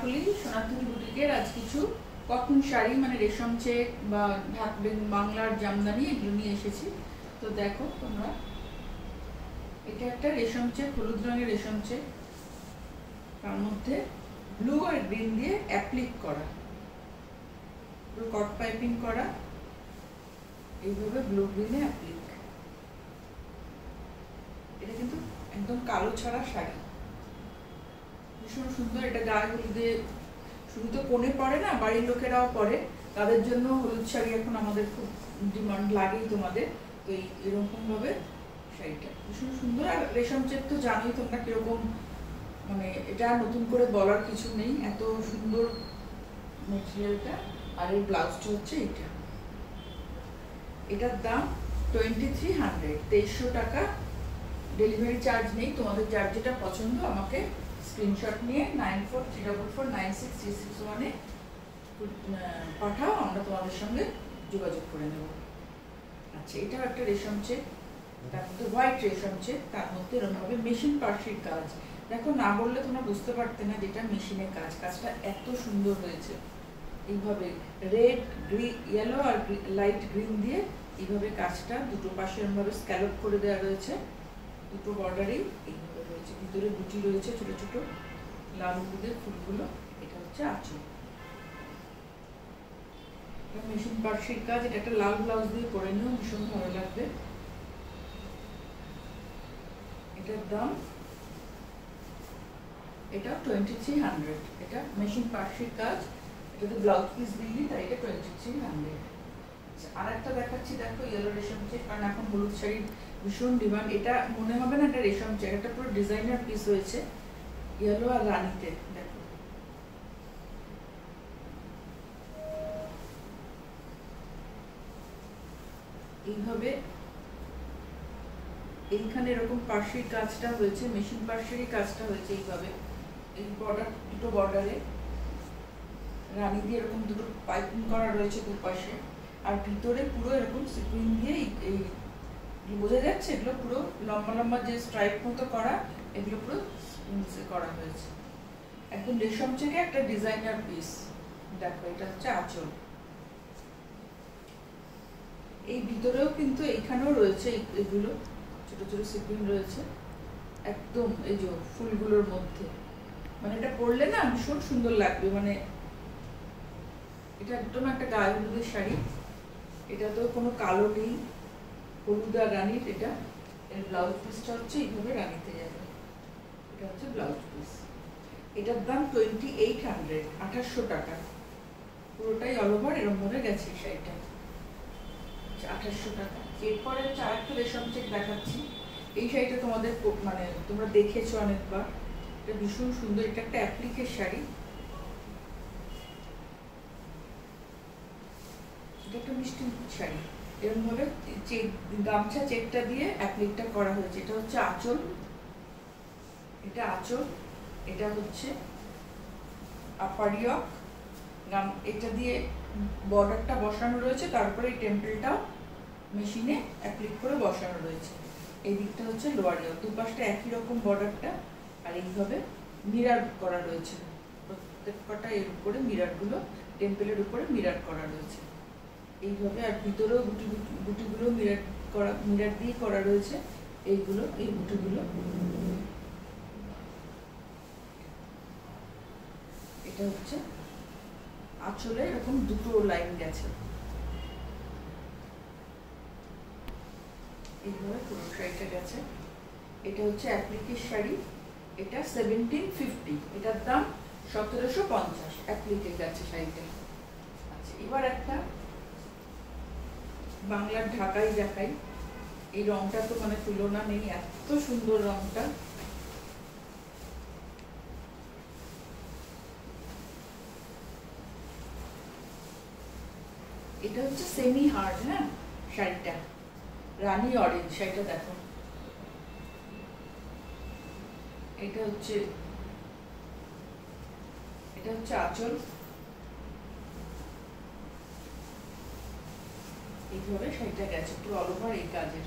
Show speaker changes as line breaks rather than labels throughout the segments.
কাকুলি সনাতনী বুটিকের আজ কিছু কটন শাড়ি মানে রেশম চেক বা বাংলার জামদানি এগুলো নিয়ে এসেছি। তো দেখো তোমরা, এটা একটা রেশম চেক, হলুদ রঙের রেশম চেক, তার মধ্যে ব্লু আর গ্রিন দিয়ে অ্যাপ্লিক করা, পুরো কট পাইপিং করা, এইভাবে ব্লু গ্রিনে অ্যাপ্লিক। এটা কিন্তু একদম কালো ছাড়া শাড়ি, ভীষণ সুন্দর। এটা গায়ে হলুদে শুধু তো কোণে পড়ে না, বাড়ির লোকেরাও পরে, তাদের জন্য হলুদ শাড়ি এখন আমাদের খুব ডিমান্ড লাগেই তোমাদের। তো এরকম ভাবে শাড়িটা ভীষণ সুন্দর। আর রেশম চেক তো জানোই তোমরা কিরকম, মানে এটা নতুন করে বলার কিছু নেই, এত সুন্দর মেটেরিয়ালটা। আর এই ব্লাউজটা হচ্ছে এইটা, এটার দাম 2300, 2300 টাকা। ডেলিভারি চার্জ নেই, তোমাদের যার যেটা পছন্দ আমাকে স্ক্রিনশট নিয়ে 9434496361 পাঠাও, আমরা তোমাদের সঙ্গে যোগাযোগ করে নেব। আচ্ছা, এটাও একটা রেশম চেক, তার মধ্যে হোয়াইট রেশম চেক, তার মধ্যে এরকম ভাবে মেশিন পার্সির কাজ। দেখো, না বললে তোমরা বুঝতে পারতে না যেটা মেশিনের কাজ। কাজটা এত সুন্দর হয়েছে। এইভাবে রেড, ইয়েলো আর লাইট গ্রিন দিয়ে এইভাবে কাজটা দুটো পাশে এরকমভাবে স্ক্যালপ করে দেওয়া রয়েছে, দুটো বর্ডারেই এইভাবে রয়েছে। ভিতরে বুটি রয়েছে ছোট ছোট লাল হলুদের ফুলগুলো। এটা হচ্ছে আঁচল, মেশিন পার্সির কাজ। এটা একটা লাল ব্লাউজ দিয়ে পরে নিও, ভীষণ ভালো লাগবে। এটার দাম, এটা 2300। এটা মেশিন পার্সির কাজ, এটাতে ব্লাউজ পিস দিলি, তাই এটা 2300। আর একটা দেখাচ্ছি, দেখো ইয়েলো রেশম চেক, কারণ এখন হলুদ শাড়ির ভীষণ ডিমান্ড। এটা মনে হবে না এটা রেশম চেক, এটা পুরো ডিজাইনার পিস হয়েছে ইয়েলো আর রানীতে। দেখো, এইভাবে এইখানে এরকম পার্সির কাজটা হয়েছে, মেশিন পার্সিরই কাজটা হয়েছে এইভাবে। এই বর্ডার, দুটো বর্ডারে রানী দিয়ে এরকম দুটো পাইপিং করা রয়েছে দুপাশে, আর ভিতরে পুরো এরকম সিকুইন দিয়ে এই বোঝা যাচ্ছে এগুলো পুরো লম্বা লম্বা যে স্ট্রাইপ মতো করা, এগুলো পুরো করা হয়েছে। একদম রেশম চেকে একটা ডিজাইনার পিস। দেখো, এটা হচ্ছে আঁচল। এই ভিতরেও কিন্তু এইখানেও রয়েছে এগুলো ছোট ছোট সিকুইন রয়েছে একদম এই যে ফুলগুলোর মধ্যে। মানে এটা পরলে না ভীষণ সুন্দর লাগবে। মানে এটা একদম একটা গায়ে হলুদের শাড়ি, এটা তো কোনো কালো নেই, হলুদ আর রানীর। এটা এর ব্লাউজ পিসটা হচ্ছে এইভাবে রানীতে যাবে, এটা হচ্ছে ব্লাউজ পিস। এটার দাম 2800, 2800 টাকা। পুরোটাই অল ওভার এরকম ভাবে গেছে শাড়িটা, 2800 টাকা। এরপরে আরেকটা রেশম চেক দেখাচ্ছি। এই শাড়িটা তোমাদের মানে তোমরা দেখেছো অনেকবার, এটা ভীষণ সুন্দর। এটা একটা অ্যাপ্লিকের শাড়ি, এটা একটা মিষ্টি শাড়ি। এরকম ভাবে গামছা চেকটা দিয়ে অ্যাপ্লিকটা করা হয়েছে। এটা হচ্ছে আঁচল, এটা আঁচল, এটা হচ্ছে আপারিয়ক। এটা দিয়ে বর্ডারটা বসানো রয়েছে, তারপরে এই টেম্পলটাও মেশিনে অ্যাপ্লিক করে বসানো রয়েছে। এই দিকটা হচ্ছে লোয়ার ইয়ক, দুপাশটা একই রকম বর্ডারটা, আর এইভাবে মিরার করা রয়েছে প্রত্যেক কটা। এর উপরে মিরারগুলো, টেম্পলের উপরে মিরার করা রয়েছে এইভাবে। আর ভিতরেও বুটিগুলো মিরার দিয়ে করা রয়েছে এইগুলো, এই বুটিগুলো। এটা হচ্ছে আঁচলে এরকম দুটো লাইন গেছে, এইভাবে পুরো শাড়িটা গেছে। এটা হচ্ছে অ্যাপ্লিকের শাড়ি, এটা 1750, এটার দাম 1750। অ্যাপ্লিকে গেছে শাড়িটা। আচ্ছা, এবার একটা বাংলার ঢাকাই দেখাই। এই রংটা তো মানে তুলনা নেই, এত সুন্দর রংটা। এটা হচ্ছে সেমি হার্ড, হ্যাঁ শাড়িটা, রানী অরেঞ্জ শাড়িটা। দেখো, এটা হচ্ছে আঁচল, এইভাবে শাড়িটা গেছে পুরো অল ওভার এই কাজের।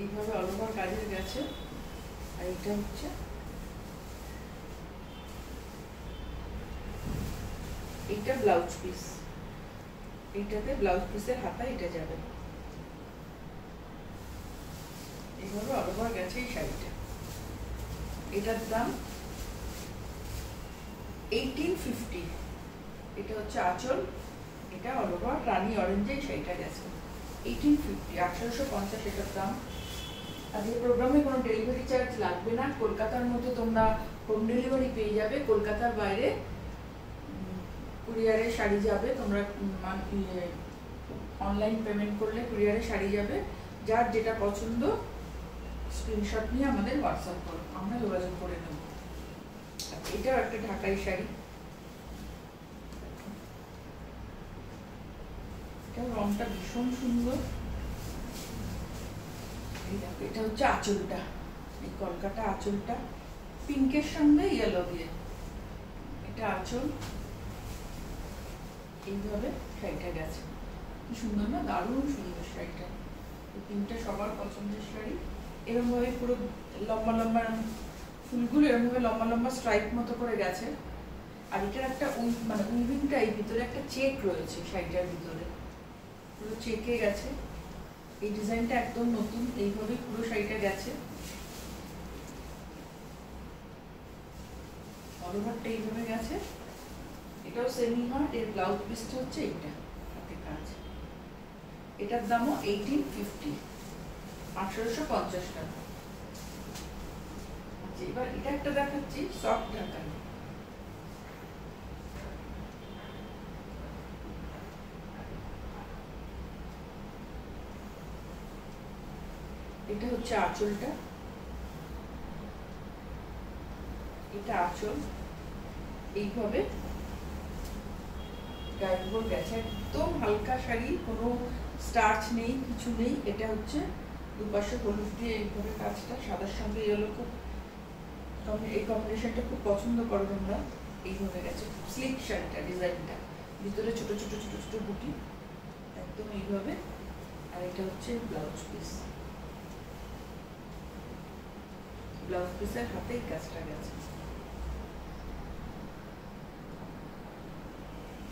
এইভাবে অল ওভার কাজের গেছে। আর এটা হচ্ছে এইটা ব্লাউজ পিস, এইটাতে ব্লাউজ পিসের হাতা এটা যাবে। এইভাবে অল ওভার গেছে এই শাড়িটা। এটার দাম 1850। এটা হচ্ছে আঁচল, এটা অল ওভার রানী অরেঞ্জে শাড়িটা গেছে 1850, 1850 এটার দাম। আর এই প্রোগ্রামে কোনো ডেলিভারি চার্জ লাগবে না। কলকাতার মধ্যে তোমরা হোম ডেলিভারি পেয়ে যাবে। কলকাতার বাইরে কুরিয়ারে শাড়ি যাবে, তোমরা অনলাইন পেমেন্ট করলে কুরিয়ারে শাড়ি যাবে। যার যেটা পছন্দ স্ক্রিনশট নিয়ে আমাদের হোয়াটসঅ্যাপ করো, আমরা যোগাযোগ করে নেব। এটাও একটা ঢাকাই শাড়ি, এটার রংটা ভীষণ সুন্দর। এটা হচ্ছে আঁচলটা, এই কলকাতা আঁচলটা পিঙ্কের সঙ্গে ইয়েলো দিয়ে, এটা আঁচল। এইভাবে শাড়িটা গেছে, কি সুন্দর না, দারুণ সুন্দর শাড়িটা। এই পিঙ্কটা সবার পছন্দের শাড়ি। এরকম ভাবে পুরো লম্বা লম্বা ফুলগুলো এরকম ভাবে লম্বা লম্বা স্ট্রাইপ মতো করে গেছে। আর এটার একটা মানে উইভিংটা এই ভিতরে একটা চেক রয়েছে শাড়িটার ভিতরে, পুরো চেকে গেছে। এই ডিজাইনটা একদম নতুন, এইভাবে পুরো শাড়িটা গেছে। অল ওভারটা এইভাবে গেছে। এটাও সেমি হার্ট, এর ব্লাউজ পিসটা হচ্ছে এইটা হাতে কাজ। এটার দামও 1850, 1850 টাকা। আচ্ছা, এবার এটা একটা দেখাচ্ছি সফট ঢাকা। এটা হচ্ছে আঁচলটা, এটা আঁচল। এইভাবে গায়ের উপর গেছে, একদম হালকা শাড়ি, কোনো স্টার্চ নেই, কিছু নেই। এটা হচ্ছে দুপাশে হলুদ দিয়ে এইভাবে কাজটা, সাদার সঙ্গে ইয়েলো, খুব এই কম্বিনেশনটা খুব পছন্দ করো তোমরা। এইভাবে গেছে স্লিক শাড়িটা, ডিজাইনটা ভিতরে ছোট ছোট ছোট ছোট বুটি, একদম এইভাবে। আর এটা হচ্ছে ব্লাউজ পিস, ব্লাউজ পিসের হাতেই কাজটা গেছে।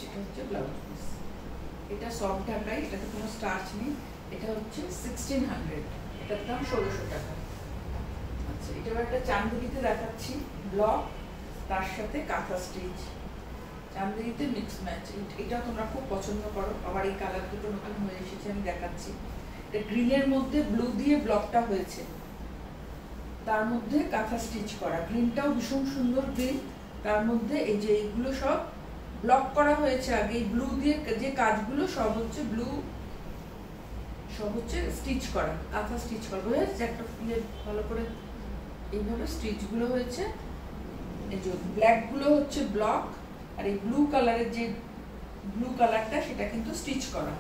এটা হচ্ছে ব্লাউজ পিস, এটা সফট ঢাকাই, এটাতে কোনো স্টার্চ নেই। এটা হচ্ছে 1600, এটার দাম 1600 টাকা। আচ্ছা, এটা একটা চান্দেরিতে দেখাচ্ছি, ব্লক তার সাথে কাঁথা স্টিচ, চান্দেরিতে মিক্স ম্যাচ। এটা তোমরা খুব পছন্দ করো। আবার এই কালার দুটো নতুন হয়ে এসেছে, আমি দেখাচ্ছি। এটা গ্রিনের মধ্যে ব্লু দিয়ে ব্লকটা হয়েছে, তার মধ্যে কাঁথা স্টিচ করা। গ্রিনটাও ভীষণ সুন্দর গ্রিন, তার মধ্যে এই যে এইগুলো সব ব্লক করা হয়েছে আগে। এই ব্লু দিয়ে যে কাজগুলো সব হচ্ছে ব্লু, সব হচ্ছে স্টিচ করা, কাঁথা স্টিচ করা। বোঝা যাচ্ছে একটা ফুলে ভালো করে এইভাবে স্টিচ গুলো হয়েছে। এই যে ব্ল্যাক গুলো হচ্ছে ব্লক, আর এই ব্লু কালারের যে ব্লু কালারটা সেটা কিন্তু স্টিচ করা।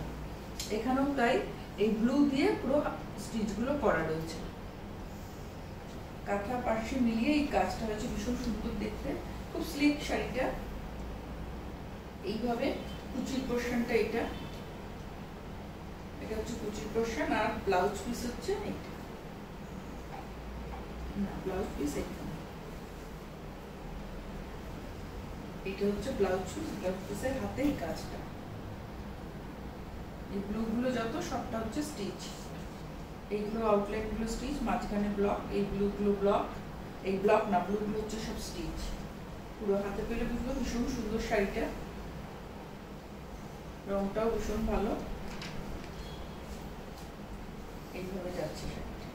এখানেও তাই, এই ব্লু দিয়ে পুরো স্টিচ গুলো করা রয়েছে। কাঁথা পাশে মিলিয়ে এই কাজটা হয়েছে, ভীষণ সুন্দর দেখতে, খুব স্লিক শাড়িটা। এইভাবে কুচির পোর্শনটা এটা, এটা হচ্ছে কুচির পোর্শন। আর ব্লাউজ পিস হচ্ছে এটা, না ব্লাউজ পিস এটা, এটা হচ্ছে ব্লাউজ পিস। ব্লাউজ পিসের হাতে এই কাজটা, এই ব্লু গুলো যত সবটা হচ্ছে স্টিচ। এইগুলো আউটলাইন গুলো স্টিচ, মাঝখানে ব্লক, এই ব্লু গুলো ব্লক, এই ব্লক না, ব্লু গুলো হচ্ছে সব স্টিচ। পুরো হাতে পেলে বুঝলো ভীষণ সুন্দর শাড়িটা, রংটাও ভীষণ ভালো। এইভাবে যাচ্ছে শাড়িটা।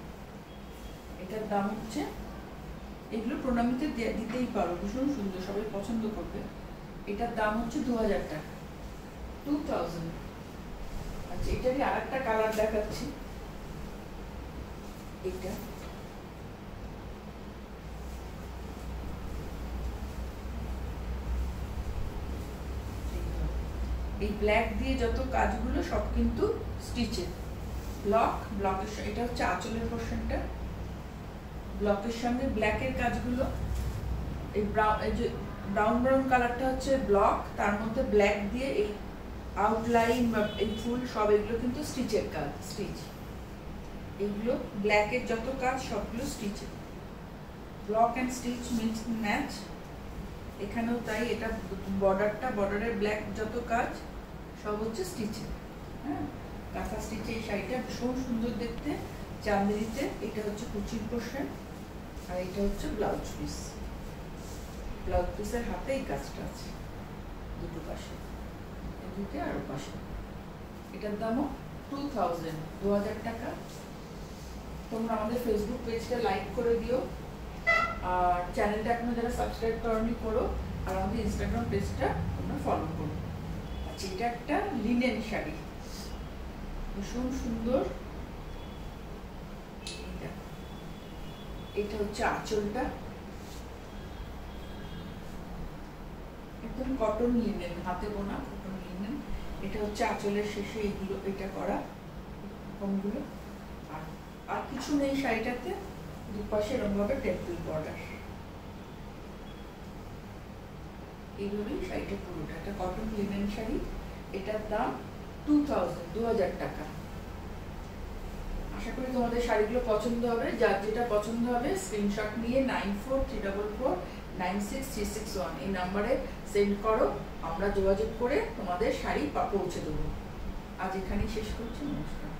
এটার দাম হচ্ছে, এগুলো প্রণামীতে দিতেই পারো, ভীষণ সুন্দর, সবাই পছন্দ করবে। এটার দাম হচ্ছে 2000 টাকা, 2000। আচ্ছা, এটারই আর একটা কালার দেখাচ্ছি। এটা এই ব্ল্যাক দিয়ে যত কাজগুলো সব কিন্তু স্টিচের। ব্লক, ব্লকের, এটা হচ্ছে আঁচলের পোর্শনটা, ব্লকের সঙ্গে ব্ল্যাকের কাজগুলো। এই যে ব্রাউন ব্রাউন কালারটা হচ্ছে ব্লক, তার মধ্যে ব্ল্যাক দিয়ে এই আউটলাইন বা এই ফুল সব এগুলো কিন্তু স্টিচের কাজ, স্টিচ। এইগুলো ব্ল্যাকের যত কাজ সবগুলো স্টিচের। Block and stitch mix match, এখানেও তাই। এটা বর্ডারের ব্ল্যাক যত কাজ সব হচ্ছে স্টিচে, হ্যাঁ, কাঁথা স্টিচে। এই শাড়িটা ভীষণ সুন্দর দেখতে, চাঁদেরিতে। এটা হচ্ছে কুচির পোর্শন, আর এটা হচ্ছে ব্লাউজ পিস। ব্লাউজ পিসের হাতে এই কাজটা আছে দুটো পাশে, এদিকে আর পাশে। এটার দামও 2000 টাকা। তোমরা আমাদের ফেসবুক পেজটা লাইক করে দিও, আর চ্যানেলটা এখনো যারা সাবস্ক্রাইব করনি করো, আর আমাদের ইনস্টাগ্রাম পেজটা তোমরা ফলো করো। আচ্ছা, এটা একটা লিনেন শাড়ি, ভীষণ সুন্দর। এটা হচ্ছে আঁচলটা, একদম কটন লিনেন, হাতে বোনা কটন লিনেন। এটা হচ্ছে আঁচলের শেষে এইগুলো, এটা করা কোনগুলো। আর কিছু নেই শাড়িটাতে, দুপাশে এরকম ভাবে টেম্পল বর্ডার। এইভাবেই শাড়িটা পুরোটা একটা কটন লিনেন শাড়ি। এটার দাম 2000 টাকা। আশা করি তোমাদের শাড়িগুলো পছন্দ হবে। যার যেটা পছন্দ হবে স্ক্রিনশট নিয়ে 9434496361 এই নাম্বারে সেন্ড করো, আমরা যোগাযোগ করে তোমাদের শাড়ি পৌঁছে দেবো। আজ এখানেই শেষ করছি, নমস্কার।